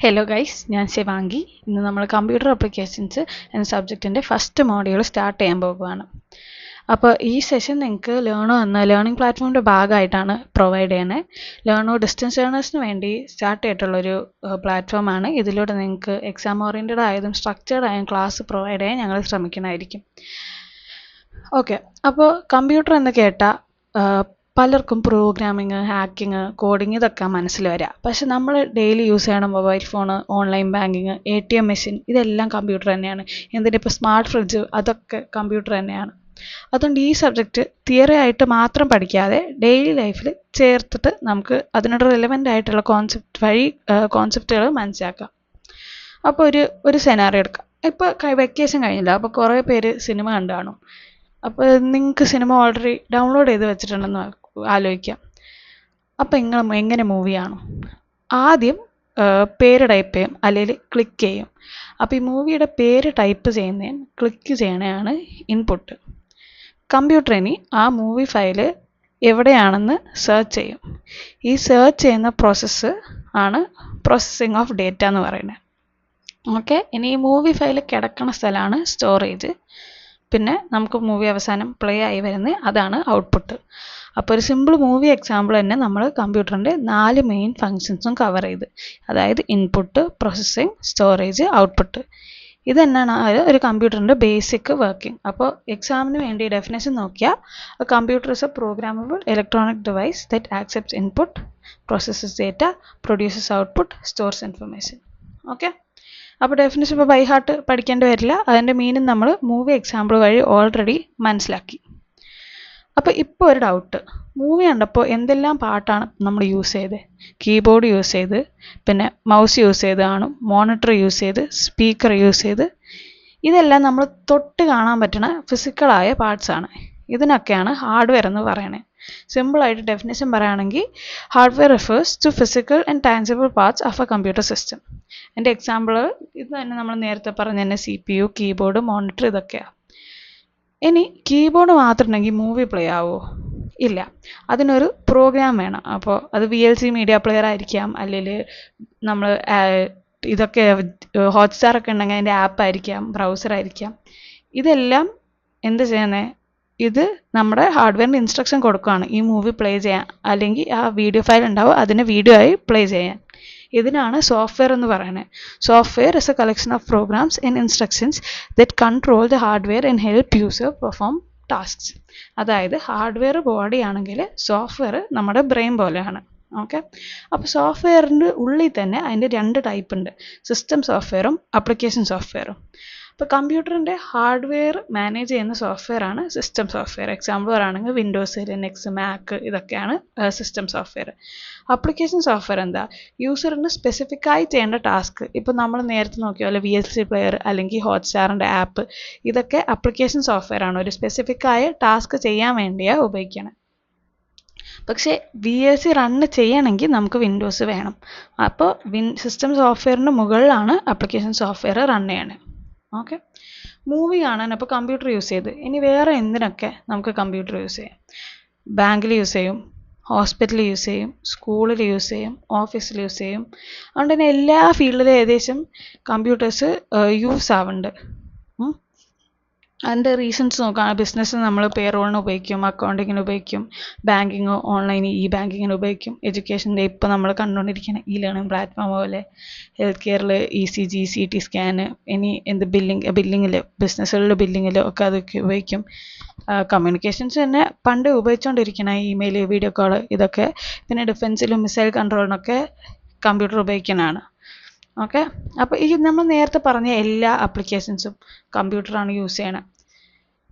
Hello guys, ഞാൻ ശിവാംഗി. ഇന്ന് നമ്മൾ കമ്പ്യൂട്ടർ ആപ്ലിക്കേഷൻസ് എന്ന സബ്ജക്റ്റിൻ്റെ ഫസ്റ്റ് മോഡ്യൂൾ സ്റ്റാർട്ട് ചെയ്യാൻ പോകുകയാണ്. അപ്പോൾ ഈ സെഷൻ നിങ്ങൾക്ക് ലേണോ എന്ന ലേണിംഗ് പ്ലാറ്റ്ഫോമിൻ്റെ ഭാഗമായിട്ടാണ് പ്രൊവൈഡ് ചെയ്യുന്നത്. ലേണോ ഡിസ്റ്റൻസ് ലേണേഴ്സിന് വേണ്ടി സ്റ്റാർട്ട് ചെയ്തിട്ടുള്ളൊരു പ്ലാറ്റ്ഫോമാണ്. ഇതിലൂടെ നിങ്ങൾക്ക് എക്സാം ഓറിയൻറ്റഡ് ആയതും സ്ട്രക്ചേർഡ് ആയും ക്ലാസ് പ്രൊവൈഡ് ചെയ്യാൻ ഞങ്ങൾ ശ്രമിക്കുന്നതായിരിക്കും. ഓക്കെ, അപ്പോൾ കമ്പ്യൂട്ടർ എന്ന് കേട്ടാൽ പലർക്കും പ്രോഗ്രാമിങ്, ഹാക്കിങ്, കോഡിങ് ഇതൊക്കെ മനസ്സിൽ വരിക. പക്ഷെ നമ്മൾ ഡെയിലി യൂസ് ചെയ്യണ mobile phone, online banking, ATM machine ഇതെല്ലാം കമ്പ്യൂട്ടർ തന്നെയാണ്. എന്തിനിപ്പോൾ സ്മാർട്ട് ഫ്രിഡ്ജ് അതൊക്കെ കമ്പ്യൂട്ടർ തന്നെയാണ്. അതുകൊണ്ട് ഈ സബ്ജക്റ്റ് തിയറി ആയിട്ട് മാത്രം പഠിക്കാതെ ഡെയിലി ലൈഫിൽ ചേർത്തിട്ട് നമുക്ക് അതിനോട് റിലവൻ്റ് ആയിട്ടുള്ള കോൺസെപ്റ്റുകൾ മനസ്സിലാക്കാം. അപ്പോൾ ഒരു സെനാറിയോ എടുക്കാം. ഇപ്പോൾ വെക്കേഷൻ കഴിഞ്ഞില്ല, അപ്പോൾ കുറേ പേര് സിനിമ കണ്ടു കാണും. അപ്പോൾ നിങ്ങൾക്ക് സിനിമ ഓൾറെഡി ഡൗൺലോഡ് ചെയ്ത് വെച്ചിട്ടുണ്ടെന്ന് ആലോചിക്കാം. അപ്പോൾ നിങ്ങൾ എങ്ങനെ മൂവി കാണും? ആദ്യം പേര് ടൈപ്പ് ചെയ്യും, അല്ലെങ്കിൽ ക്ലിക്ക് ചെയ്യും. അപ്പോൾ ഈ മൂവിയുടെ പേര് ടൈപ്പ് ചെയ്യുന്നതിന് ക്ലിക്ക് ചെയ്യണതാണ് ഇൻപുട്ട്. കമ്പ്യൂട്ടർ ഇനി ആ മൂവി ഫയല് എവിടെയാണെന്ന് സെർച്ച് ചെയ്യും. ഈ സെർച്ച് ചെയ്യുന്ന പ്രോസസ്സ് ആണ് പ്രോസസ്സിങ് ഓഫ് ഡേറ്റ എന്ന് പറയുന്നത്. ഓക്കെ, ഇനി ഈ മൂവി ഫയൽ കിടക്കണ സ്ഥലമാണ് സ്റ്റോറേജ്. പിന്നെ നമുക്ക് മൂവി അവസാനം പ്ലേ ആയി വരുന്നത് അതാണ് ഔട്ട്പുട്ട്. അപ്പോൾ ഒരു സിമ്പിൾ മൂവി എക്സാമ്പിൾ തന്നെ നമ്മൾ കമ്പ്യൂട്ടറിൻ്റെ 4 മെയിൻ ഫങ്ഷൻസും കവർ ചെയ്ത്, അതായത് ഇൻപുട്ട്, പ്രോസസ്സിങ്, സ്റ്റോറേജ്, ഔട്ട്പുട്ട്. ഇത് തന്നെയാണ് ഒരു കമ്പ്യൂട്ടറിൻ്റെ ബേസിക് വർക്കിംഗ്. അപ്പോൾ എക്സാമിന് വേണ്ടി ഡെഫിനേഷൻ നോക്കിയാൽ computer is A programmable electronic device that accepts input, processes data, produces output, stores information. Okay, അപ്പോൾ ഡെഫിനിഷൻ ഇപ്പോൾ ബൈ ഹാർട്ട് പഠിക്കേണ്ടി വരില്ല. അതിൻ്റെ മീനിങ് നമ്മൾ മൂവി എക്സാമ്പിൾ വഴി ഓൾറെഡി മനസ്സിലാക്കി. അപ്പോൾ ഇപ്പോൾ ഒരു ഡൗട്ട്, മൂവി കണ്ടപ്പോൾ എന്തെല്ലാം പാർട്ടാണ് നമ്മൾ യൂസ് ചെയ്തത്? കീബോർഡ് യൂസ് ചെയ്ത്, പിന്നെ മൗസ് യൂസ് ചെയ്ത് കാണും, മോണിറ്റർ യൂസ് ചെയ്ത്, സ്പീക്കർ യൂസ് ചെയ്ത്. ഇതെല്ലാം നമ്മൾ തൊട്ട് കാണാൻ പറ്റുന്ന ഫിസിക്കലായ പാർട്സാണ്. ഇതിനൊക്കെയാണ് ഹാർഡ്വെയർ എന്ന് പറയണത്. സിമ്പിളായിട്ട് ഡെഫിനേഷൻ പറയുകയാണെങ്കിൽ hardware refers to physical and tangible parts of a computer system. എൻ്റെ എക്സാമ്പിൾ ഇത് തന്നെ നമ്മൾ നേരത്തെ പറഞ്ഞ തന്നെ CPU, കീബോർഡ്, മോണിറ്റർ ഇതൊക്കെയാണ്. ഇനി കീബോർഡ് മാത്രം ഉണ്ടെങ്കിൽ മൂവി പ്ലേ ആവുമോ? ഇല്ല, അതിനൊരു പ്രോഗ്രാം വേണം. അപ്പോൾ അത് VLC മീഡിയ പ്ലെയർ ആയിരിക്കാം, അല്ലെങ്കിൽ നമ്മൾ ഇതൊക്കെ ഹോട്ട്സ്റ്റാർ ഒക്കെ ഉണ്ടെങ്കിൽ അതിൻ്റെ ആപ്പ് ആയിരിക്കാം, ബ്രൗസർ ആയിരിക്കാം. ഇതെല്ലാം എന്ത് ചെയ്യുന്നത്? ഇത് നമ്മുടെ ഹാർഡ്വെയറിന് ഇൻസ്ട്രക്ഷൻ കൊടുക്കുകയാണ് ഈ മൂവി പ്ലേ ചെയ്യാൻ, അല്ലെങ്കിൽ ആ വീഡിയോ ഫയൽ ഉണ്ടാവും അതിനെ വീഡിയോ ആയി പ്ലേ ചെയ്യാൻ. ഇതിനാണ് സോഫ്റ്റ്വെയർ എന്ന് പറയുന്നത്. Software is a collection of programs and instructions that control the hardware and help user perform tasks. അതായത് ഹാർഡ്വെയർ ബോഡി ആണെങ്കിൽ സോഫ്റ്റ്വെയർ നമ്മുടെ ബ്രെയിൻ പോലെയാണ്. ഓക്കെ, അപ്പോൾ സോഫ്റ്റ്വെയറിൻ്റെ ഉള്ളിൽ തന്നെ അതിൻ്റെ 2 ടൈപ്പ് ഉണ്ട്, സിസ്റ്റം സോഫ്റ്റ്വെയറും ആപ്ലിക്കേഷൻ സോഫ്റ്റ്വെയറും. ഇപ്പോൾ കമ്പ്യൂട്ടറിൻ്റെ ഹാർഡ്വെയർ മാനേജ് ചെയ്യുന്ന സോഫ്റ്റ്വെയർ ആണ് സിസ്റ്റം സോഫ്റ്റ്വെയർ. എക്സാമ്പിൾ പറയുകയാണെങ്കിൽ വിൻഡോസ്, ലിനക്സ്, മാക് ഇതൊക്കെയാണ് സിസ്റ്റം സോഫ്റ്റ്വെയർ. ആപ്ലിക്കേഷൻ സോഫ്റ്റ്വെയർ എന്താ? യൂസറിന് സ്പെസിഫിക് ആയി ചെയ്യേണ്ട ടാസ്ക്. ഇപ്പോൾ നമ്മൾ നേരത്തെ നോക്കിയ പോലെ VLC പ്ലെയർ അല്ലെങ്കിൽ ഹോട്ട്സ്റ്റാറിൻ്റെ ആപ്പ്, ഇതൊക്കെ ആപ്ലിക്കേഷൻ സോഫ്റ്റ്വെയർ ആണ്. ഒരു സ്പെസിഫിക് ആയ ടാസ്ക് ചെയ്യാൻ വേണ്ടിയാണ് ഉപയോഗിക്കണം. പക്ഷേ VLC റണ്ണ് ചെയ്യണമെങ്കിൽ നമുക്ക് വിൻഡോസ് വേണം. അപ്പോൾ സിസ്റ്റം സോഫ്റ്റ്വെയറിന് മുകളിലാണ് ആപ്ലിക്കേഷൻ സോഫ്റ്റ്വെയർ റൺ ചെയ്യണത്. ഓക്കെ, മൂവി കാണാൻ അപ്പോൾ കമ്പ്യൂട്ടർ യൂസ് ചെയ്ത്, ഇനി വേറെ എന്തിനൊക്കെ നമുക്ക് കമ്പ്യൂട്ടർ യൂസ് ചെയ്യാം? ബാങ്കിൽ യൂസ് ചെയ്യും, ഹോസ്പിറ്റലിൽ യൂസ് ചെയ്യും, സ്കൂളിൽ യൂസ് ചെയ്യും, ഓഫീസിൽ യൂസ് ചെയ്യും. അതുകൊണ്ട് തന്നെ എല്ലാ ഫീൽഡിലും ഏകദേശം കമ്പ്യൂട്ടേഴ്സ് യൂസ് ആവുന്നുണ്ട്. അതിൻ്റെ റീസൺസ് നോക്കുകയാണ്. ബിസിനസ് നമ്മൾ പേറോളിന് ഉപയോഗിക്കും, അക്കൗണ്ടിങ്ങിന് ഉപയോഗിക്കും, ബാങ്കിങ് ഓൺലൈൻ ബാങ്കിങ്ങിന് ഉപയോഗിക്കും, എഡ്യൂക്കേഷൻ്റെ ഇപ്പോൾ നമ്മൾ കണ്ടുകൊണ്ടിരിക്കുന്ന ലേണിംഗ് പ്ലാറ്റ്ഫോം പോലെ, ഹെൽത്ത് കെയറിൽ ECG, CT സ്കാന്, ഇനി എന്ത് ബില്ലിങ്ങിൽ ബിസിനസ്സുകളിൽ ബില്ലിങ്ങിലോ ഒക്കെ അതൊക്കെ ഉപയോഗിക്കും. കമ്മ്യൂണിക്കേഷൻസ് തന്നെ പണ്ട് ഉപയോഗിച്ചുകൊണ്ടിരിക്കുന്ന ഇമെയിൽ, വീഡിയോ കോൾ ഇതൊക്കെ. പിന്നെ ഡിഫൻസിലും മിസൈൽ കൺട്രോളിനൊക്കെ കമ്പ്യൂട്ടർ ഉപയോഗിക്കുന്നതാണ്. ഓക്കെ, അപ്പോൾ ഈ നമ്മൾ നേരത്തെ പറഞ്ഞ എല്ലാ ആപ്ലിക്കേഷൻസും കമ്പ്യൂട്ടറാണ് യൂസ് ചെയ്യണത്.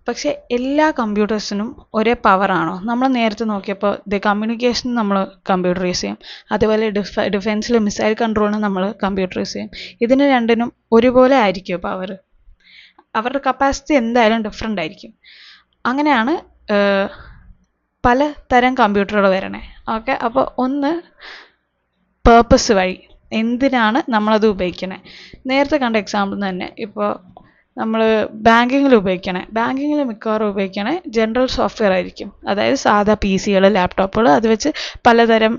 പക്ഷേ എല്ലാ കമ്പ്യൂട്ടേഴ്സിനും ഒരേ പവറാണോ? നമ്മൾ നേരത്തെ നോക്കിയപ്പോൾ കമ്മ്യൂണിക്കേഷൻ നമ്മൾ കമ്പ്യൂട്ടർ യൂസ് ചെയ്യും, അതുപോലെ ഡിഫെൻസിൽ മിസൈൽ കൺട്രോളിന് നമ്മൾ കമ്പ്യൂട്ടർ യൂസ് ചെയ്യും. ഇതിന് രണ്ടിനും ഒരുപോലെ ആയിരിക്കുമോ പവർ? അവരുടെ കപ്പാസിറ്റി എന്തായാലും ഡിഫറെൻ്റ് ആയിരിക്കും. അങ്ങനെയാണ് പല തരം കമ്പ്യൂട്ടറുകൾ വരണേ. ഓക്കെ, അപ്പോൾ ഒന്ന് പേർപ്പസ് വഴി, എന്തിനാണ് നമ്മളത് ഉപയോഗിക്കണേ? നേരത്തെ കണ്ട എക്സാമ്പിൾ തന്നെ ഇപ്പോൾ നമ്മൾ ബാങ്കിങ്ങിൽ മിക്കവാറും ഉപയോഗിക്കണേ ജനറൽ സോഫ്റ്റ്വെയർ ആയിരിക്കും. അതായത് സാധാ PCകൾ, ലാപ്ടോപ്പുകൾ, അത് വെച്ച് പലതരം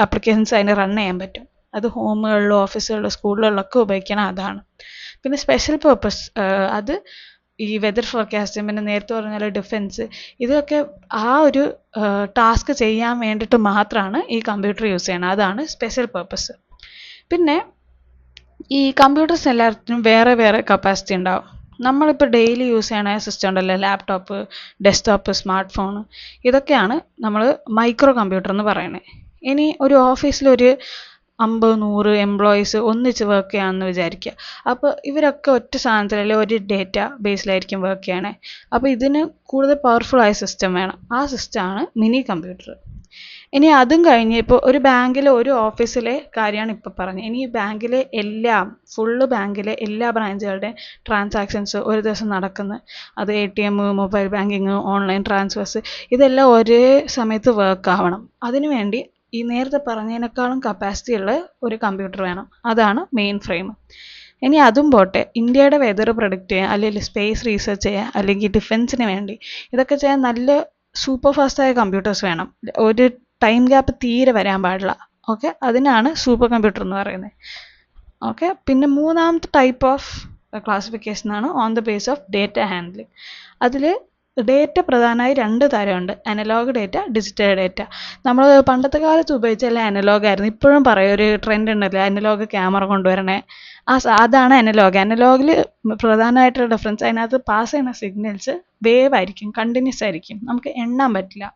ആപ്ലിക്കേഷൻസ് അതിന് റൺ ചെയ്യാൻ പറ്റും. അത് ഹോമുകളിലും ഓഫീസുകളിലും സ്കൂളുകളിലൊക്കെ ഉപയോഗിക്കണം അതാണ്. പിന്നെ സ്പെഷ്യൽ പേർപ്പസ് അത് ഈ വെതർ ഫോർകാസ്റ്റിംഗ്, പിന്നെ നേരത്തെ പറഞ്ഞ പോലെ ഡിഫെൻസ്, ഇതൊക്കെ ആ ഒരു ടാസ്ക് ചെയ്യാൻ വേണ്ടിയിട്ട് മാത്രമാണ് ഈ കമ്പ്യൂട്ടർ യൂസ് ചെയ്യണം. അതാണ് സ്പെഷ്യൽ പേർപ്പസ്. പിന്നെ ഈ കമ്പ്യൂട്ടേഴ്സ് എല്ലാത്തിനും വേറെ വേറെ കപ്പാസിറ്റി ഉണ്ടാവും. നമ്മളിപ്പോൾ ഡെയിലി യൂസ് ചെയ്യണ സിസ്റ്റം ഉണ്ടല്ലോ, ലാപ്ടോപ്പ്, ഡെസ്ക്ടോപ്പ്, സ്മാർട്ട് ഫോൺ, ഇതൊക്കെയാണ് നമ്മൾ മൈക്രോ കമ്പ്യൂട്ടർ എന്ന് പറയുന്നത്. ഇനി ഒരു ഓഫീസിലൊരു 50-100 എംപ്ലോയീസ് ഒന്നിച്ച് വർക്ക് ചെയ്യാമെന്ന് വിചാരിക്കുക. അപ്പോൾ ഇവരൊക്കെ ഒറ്റ സാധനത്തിൽ ഒരു ഡേറ്റ ബേസിലായിരിക്കും വർക്ക് ചെയ്യണേ. അപ്പോൾ ഇതിന് കൂടുതൽ പവർഫുൾ ആയ സിസ്റ്റം വേണം. ആ സിസ്റ്റമാണ് മിനി കമ്പ്യൂട്ടർ. ഇനി അതും കഴിഞ്ഞ് ഇപ്പോൾ ഒരു ബാങ്കിലെ ഒരു ഓഫീസിലെ കാര്യമാണ് ഇപ്പോൾ പറഞ്ഞത്. ഇനി ബാങ്കിലെ ബാങ്കിലെ എല്ലാ ബ്രാഞ്ചുകളുടെ ട്രാൻസാക്ഷൻസ് ഒരു ദിവസം നടക്കുന്നത്, അത് ATM, mobile banking, online transfers, ഇതെല്ലാം ഒരേ സമയത്ത് വർക്ക് ആവണം. അതിനുവേണ്ടി ഈ നേരത്തെ പറഞ്ഞതിനേക്കാളും കപ്പാസിറ്റി ഉള്ള ഒരു കമ്പ്യൂട്ടർ വേണം. അതാണ് മെയിൻ ഫ്രെയിം. ഇനി അതും പോട്ടെ, ഇന്ത്യയുടെ വെതർ പ്രൊഡിക്റ്റ് ചെയ്യാൻ, അല്ലെങ്കിൽ സ്പേസ് റീസെർച്ച് ചെയ്യാൻ, അല്ലെങ്കിൽ ഡിഫെൻസിന് വേണ്ടി ഇതൊക്കെ ചെയ്യാൻ നല്ല സൂപ്പർ ഫാസ്റ്റായ കമ്പ്യൂട്ടേഴ്സ് വേണം. ഒരു ടൈം ഗ്യാപ്പ് തീരെ വരാൻ പാടില്ല. ഓക്കെ, അതിനാണ് സൂപ്പർ കമ്പ്യൂട്ടർ എന്ന് പറയുന്നത്. ഓക്കെ, പിന്നെ മൂന്നാമത്തെ ടൈപ്പ് ഓഫ് ക്ലാസിഫിക്കേഷൻ ആണ് on the base of data handling. അതിൽ ഡേറ്റ പ്രധാനമായി 2 തരമുണ്ട്: അനലോഗ് ഡേറ്റ, ഡിജിറ്റൽ ഡേറ്റ. നമ്മൾ പണ്ടത്തെ കാലത്ത് ഉപയോഗിച്ചല്ലേ അനലോഗ് ആയിരുന്നു. ഇപ്പോഴും പറയും ഒരു ട്രെൻഡ് ഉണ്ടല്ലോ അനലോഗ് ക്യാമറ കൊണ്ടുവരണേ, അതാണ് അനലോഗ്. അനലോഗിൽ പ്രധാനമായിട്ടുള്ള ഡിഫറൻസ്, അതിനകത്ത് പാസ് ചെയ്യുന്ന സിഗ്നൽസ് വേവ് ആയിരിക്കും, കണ്ടിന്യൂസ് ആയിരിക്കും, നമുക്ക് എണ്ണാൻ പറ്റില്ല.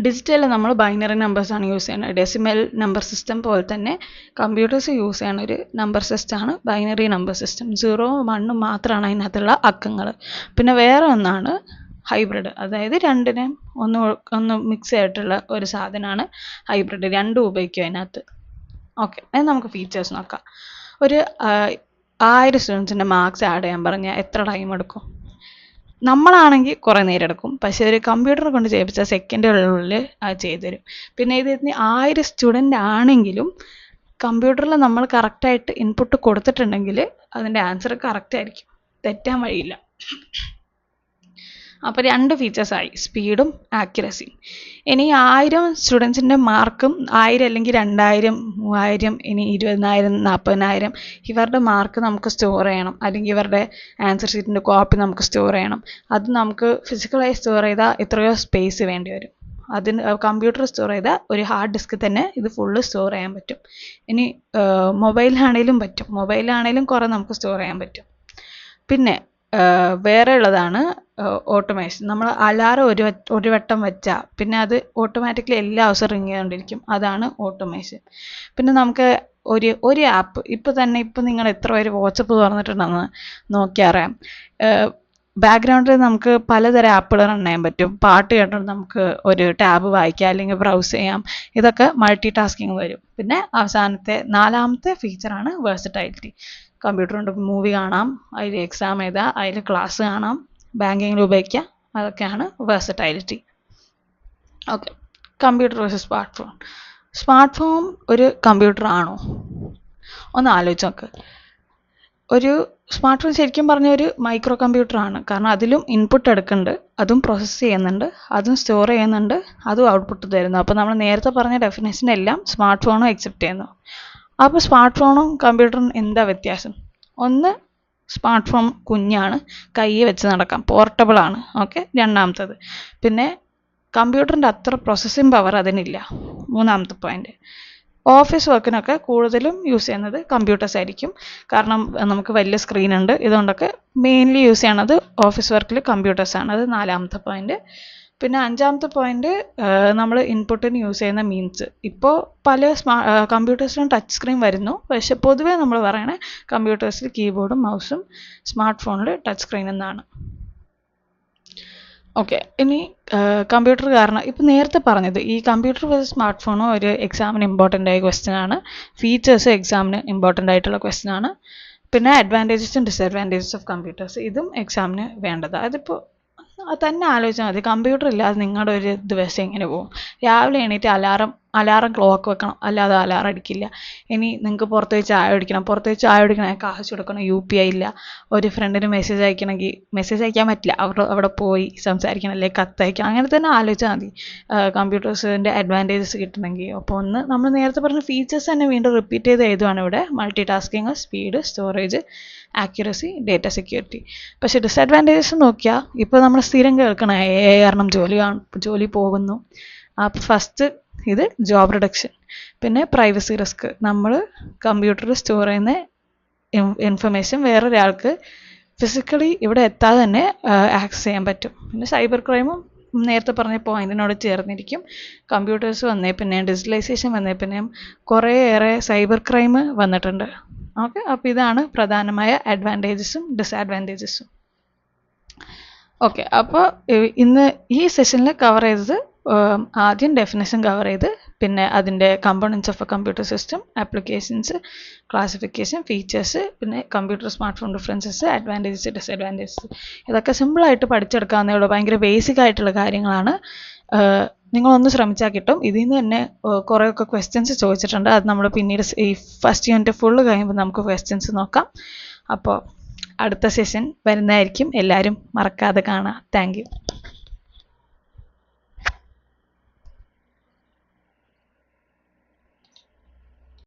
ഡിജിറ്റലിൽ നമ്മൾ ബൈനറി നമ്പേഴ്സാണ് യൂസ് ചെയ്യുന്നത്. ഡെസിമൽ നമ്പർ സിസ്റ്റം പോലെ തന്നെ കമ്പ്യൂട്ടേഴ്സ് യൂസ് ചെയ്യുന്ന ഒരു നമ്പർ സിസ്റ്റമാണ് ബൈനറി നമ്പർ സിസ്റ്റം. 0ഉം 1ഉം മാത്രമാണ് അതിനകത്തുള്ള അക്കങ്ങൾ. പിന്നെ വേറെ ഒന്നാണ് ഹൈബ്രിഡ്, അതായത് രണ്ടിനെയും ഒന്ന് മിക്സ് ആയിട്ടുള്ള ഒരു സാധനമാണ് ഹൈബ്രിഡ്. രണ്ടും ഉപയോഗിക്കും അതിനകത്ത്. ഓക്കെ, അത് നമുക്ക് ഫീച്ചേഴ്സ് നോക്കാം. ഒരു 1000 സ്റ്റുഡൻസിൻ്റെ മാർക്സ് ആഡ് ചെയ്യാൻ പറഞ്ഞാൽ എത്ര ടൈം എടുക്കും? നമ്മളാണെങ്കിൽ കുറേ നേരം എടുക്കും. പക്ഷേ ഒരു കമ്പ്യൂട്ടർ കൊണ്ട് ചെയ്യിപ്പിച്ചാൽ സെക്കൻഡുകളിൽ അത് ചെയ്തു തരും. പിന്നെ ഇത് 1000 സ്റ്റുഡൻ്റ് ആണെങ്കിലും കമ്പ്യൂട്ടറിൽ നമ്മൾ കറക്റ്റായിട്ട് ഇൻപുട്ട് കൊടുത്തിട്ടുണ്ടെങ്കിൽ അതിൻ്റെ ആൻസർ കറക്റ്റ് ആയിരിക്കും, തെറ്റാൻ വഴിയില്ല. അപ്പോൾ 2 ഫീച്ചേഴ്സായി, സ്പീഡും ആക്യുറസിയും. ഇനി 1000 സ്റ്റുഡൻസിൻ്റെ മാർക്കും 1000 അല്ലെങ്കിൽ 2000, 3000, ഇനി 20000, 40000 ഇവരുടെ മാർക്ക് നമുക്ക് സ്റ്റോർ ചെയ്യണം, അല്ലെങ്കിൽ ഇവരുടെ ആൻസർ ഷീറ്റിൻ്റെ കോപ്പി നമുക്ക് സ്റ്റോർ ചെയ്യണം. അത് നമുക്ക് ഫിസിക്കലായി സ്റ്റോർ ചെയ്താൽ എത്രയോ സ്പേസ് വേണ്ടി വരും. അതിന് കമ്പ്യൂട്ടർ സ്റ്റോർ ചെയ്താൽ ഒരു ഹാർഡ് ഡിസ്കിൽ തന്നെ ഇത് ഫുള്ള് സ്റ്റോർ ചെയ്യാൻ പറ്റും. ഇനി മൊബൈലാണേലും പറ്റും, മൊബൈലാണേലും കുറേ നമുക്ക് സ്റ്റോർ ചെയ്യാൻ പറ്റും. പിന്നെ വേറെ ഉള്ളതാണ് ഓട്ടോമേഷൻ. നമ്മൾ അലാറം ഒരു വട്ടം വെച്ചാൽ പിന്നെ അത് ഓട്ടോമാറ്റിക്കലി എല്ലാ ദിവസവും റിങ് ചെയ്തുകൊണ്ടിരിക്കും, അതാണ് ഓട്ടോമേഷൻ. പിന്നെ നമുക്ക് ഒരു ആപ്പ് ഇപ്പം നിങ്ങൾ എത്ര പേര് വാട്സപ്പ് തുറന്നിട്ടുണ്ടെന്ന് നോക്കിയാൽ അറിയാം. ബാക്ക്ഗ്രൗണ്ടിൽ നമുക്ക് പലതരം ആപ്പുകൾ റൺ ചെയ്യാൻ പറ്റും. പാട്ട് കേട്ടുകൊണ്ട് നമുക്ക് ഒരു ടാബ് വായിക്കാം, അല്ലെങ്കിൽ ബ്രൗസ് ചെയ്യാം. ഇതൊക്കെ മൾട്ടി ടാസ്കിങ് വരും. പിന്നെ അവസാനത്തെ 4ാമത്തെ ഫീച്ചറാണ് വേഴ്സറ്റൈലിറ്റി. കമ്പ്യൂട്ടർ കൊണ്ട് മൂവി കാണാം, അതിൽ എക്സാം എഴുതാം, അതിൽ ക്ലാസ് കാണാം, ബാങ്കിങ്ങിൽ ഉപയോഗിക്കാം. അതൊക്കെയാണ് versatility. Okay, computer versus smart phone. Smart phone ഒരു കമ്പ്യൂട്ടർ ആണോ? ഒന്ന് ആലോചിച്ച് നോക്ക്. ഒരു സ്മാർട്ട് ഫോൺ ശരിക്കും പറഞ്ഞ ഒരു മൈക്രോ കമ്പ്യൂട്ടറാണ്. കാരണം അതിലും ഇൻപുട്ട് എടുക്കുന്നുണ്ട്, അതും പ്രോസസ്സ് ചെയ്യുന്നുണ്ട്, അതും സ്റ്റോർ ചെയ്യുന്നുണ്ട്, അതും ഔട്ട്പുട്ട് തരുന്നു. അപ്പോൾ നമ്മൾ നേരത്തെ പറഞ്ഞ ഡെഫിനേഷനെല്ലാം സ്മാർട്ട് ഫോണും അക്സെപ്റ്റ് ചെയ്യുന്നു. അപ്പോൾ സ്മാർട്ട് ഫോണും കമ്പ്യൂട്ടറും എന്താ വ്യത്യാസം? ഒന്ന്, സ്മാർട്ട് ഫോൺ കുഞ്ഞാണ്, കയ്യിൽ വെച്ച് നടക്കാം, പോർട്ടബിൾ ആണ്. ഓക്കെ, 2ാമത്തത്. പിന്നെ കമ്പ്യൂട്ടറിൻ്റെ അത്ര പ്രോസസ്സിംഗ് പവർ അതിനില്ല. 3ാമത്തെ പോയിന്റ്. ഓഫീസ് വർക്കിനൊക്കെ കൂടുതലും യൂസ് ചെയ്യുന്നത് കമ്പ്യൂട്ടേഴ്സ് ആയിരിക്കും. കാരണം നമുക്ക് വലിയ സ്ക്രീൻ ഉണ്ട്, ഇതുകൊണ്ടൊക്കെ മെയിൻലി യൂസ് ചെയ്യണത് ഓഫീസ് വർക്കിൽ കമ്പ്യൂട്ടേഴ്സാണ്. അത് 4ാമത്തെ പോയിന്റ്. പിന്നെ 5ാമത്തെ പോയിന്റ്, നമ്മൾ ഇൻപുട്ടിന് യൂസ് ചെയ്യുന്ന മീൻസ്. ഇപ്പോൾ പല കമ്പ്യൂട്ടേഴ്സിലും ടച്ച് സ്ക്രീൻ വരുന്നു, പക്ഷെ പൊതുവേ നമ്മൾ പറയണേ കമ്പ്യൂട്ടേഴ്സിൽ കീബോർഡും മൗസും, സ്മാർട്ട് ഫോണിൽ ടച്ച് സ്ക്രീൻ എന്നാണ്. ഓക്കെ, ഇനി കമ്പ്യൂട്ടർ കാരണം ഇപ്പം നേരത്തെ പറഞ്ഞത് ഈ കമ്പ്യൂട്ടർ വേഴ്സസ് സ്മാർട്ട് ഫോണും ഒരു എക്സാമിന് ഇമ്പോർട്ടൻ്റ് ആയ ക്വസ്റ്റ്യൻ ആണ്. ഫീച്ചേഴ്സ് എക്സാമിന് ഇമ്പോർട്ടൻ്റ് ആയിട്ടുള്ള ക്വസ്റ്റ്യൻ ആണ്. പിന്നെ അഡ്വാൻറ്റേജസും ഡിസഡ്വാൻറ്റേജസ് ഓഫ് കമ്പ്യൂട്ടേഴ്സ്, ഇതും എക്സാമിന് വേണ്ടത്. അതിപ്പോൾ തന്നെ ആലോചിച്ചാൽ മതി, കമ്പ്യൂട്ടർ ഇല്ലാതെ നിങ്ങളുടെ ഒരു ദിവസം എങ്ങനെ പോകും? രാവിലെ എണീറ്റ് അലാറം അലാറം ക്ലോക്ക് വെക്കണം, അല്ലാതെ അലാറം അടിക്കില്ല. ഇനി നിങ്ങൾക്ക് പുറത്ത് പോയി ചായ കുടിക്കണം, പുറത്ത് പോയി ചായ കുടിക്കണമെങ്കിൽ കാശ് കൊടുക്കണം, UPI ഇല്ല. ഒരു ഫ്രണ്ടിന് മെസ്സേജ് അയക്കണമെങ്കിൽ മെസ്സേജ് അയക്കാൻ പറ്റില്ല, അവിടെ പോയി സംസാരിക്കണം, അല്ലെങ്കിൽ കത്തയക്കണം. അങ്ങനെ തന്നെ ആലോചിച്ചാൽ മതി കമ്പ്യൂട്ടേഴ്സിൻ്റെ അഡ്വാൻറ്റേജസ് കിട്ടണമെങ്കിൽ. അപ്പോൾ ഒന്ന് നമ്മൾ നേരത്തെ പറഞ്ഞ ഫീച്ചേഴ്സ് തന്നെ വീണ്ടും റിപ്പീറ്റ് ചെയ്ത് എഴുതുവാണ് ഇവിടെ. Multi tasking, speed, storage, accuracy, data security. പക്ഷേ ഡിസഡ്വാൻറ്റേജസ് നോക്കിയാൽ ഇപ്പോൾ നമ്മൾ സ്ഥിരം കേൾക്കണം AI കാരണം ജോലി പോകുന്നു. അപ്പോൾ ഫസ്റ്റ് ഇത് ജോബ് റിഡക്ഷൻ. പിന്നെ പ്രൈവസി റിസ്ക്, നമ്മൾ കമ്പ്യൂട്ടറിൽ സ്റ്റോർ ചെയ്യുന്ന ഇൻഫർമേഷൻ വേറൊരാൾക്ക് ഫിസിക്കലി ഇവിടെ എത്താതെ തന്നെ ആക്സസ് ചെയ്യാൻ പറ്റും. പിന്നെ സൈബർ ക്രൈമും നേരത്തെ പറഞ്ഞ പോയിന്റിനോട് ചേർന്നിരിക്കും. കമ്പ്യൂട്ടേഴ്സ് വന്നേ പിന്നെയും ഡിജിറ്റലൈസേഷൻ വന്നേ പിന്നെയും കുറേയേറെ സൈബർ ക്രൈം വന്നിട്ടുണ്ട്. ഓക്കെ, അപ്പോൾ ഇതാണ് പ്രധാനമായ അഡ്വാൻറ്റേജസും ഡിസഡ്വാൻറ്റേജസും. ഓക്കെ, അപ്പോൾ ഇന്ന് ഈ സെഷനിൽ കവർ ചെയ്തത് ആദ്യം ഡെഫിനേഷൻ കവർ ചെയ്ത്, പിന്നെ അതിൻ്റെ components of a computer system, applications, classification, features, പിന്നെ computer smart phone differences, advantages, disadvantages. ഇതൊക്കെ സിമ്പിളായിട്ട് പഠിച്ചെടുക്കാവുന്നേ ഉള്ളൂ. ഭയങ്കര ബേസിക് ആയിട്ടുള്ള കാര്യങ്ങളാണ്. നിങ്ങളൊന്ന് ശ്രമിച്ചാൽ കിട്ടും. ഇതിൽ നിന്ന് തന്നെ കുറേയൊക്കെ ക്വസ്റ്റ്യൻസ് ചോദിച്ചിട്ടുണ്ട്. അത് നമ്മൾ പിന്നീട് ഈ ഫസ്റ്റ് യൂണിറ്റ് ഫുള്ള് കഴിയുമ്പോൾ നമുക്ക് ക്വസ്റ്റ്യൻസ് നോക്കാം. അപ്പോൾ അടുത്ത സെഷൻ വരുന്നതായിരിക്കും. എല്ലാവരും മറക്കാതെ കാണാം. Thank you.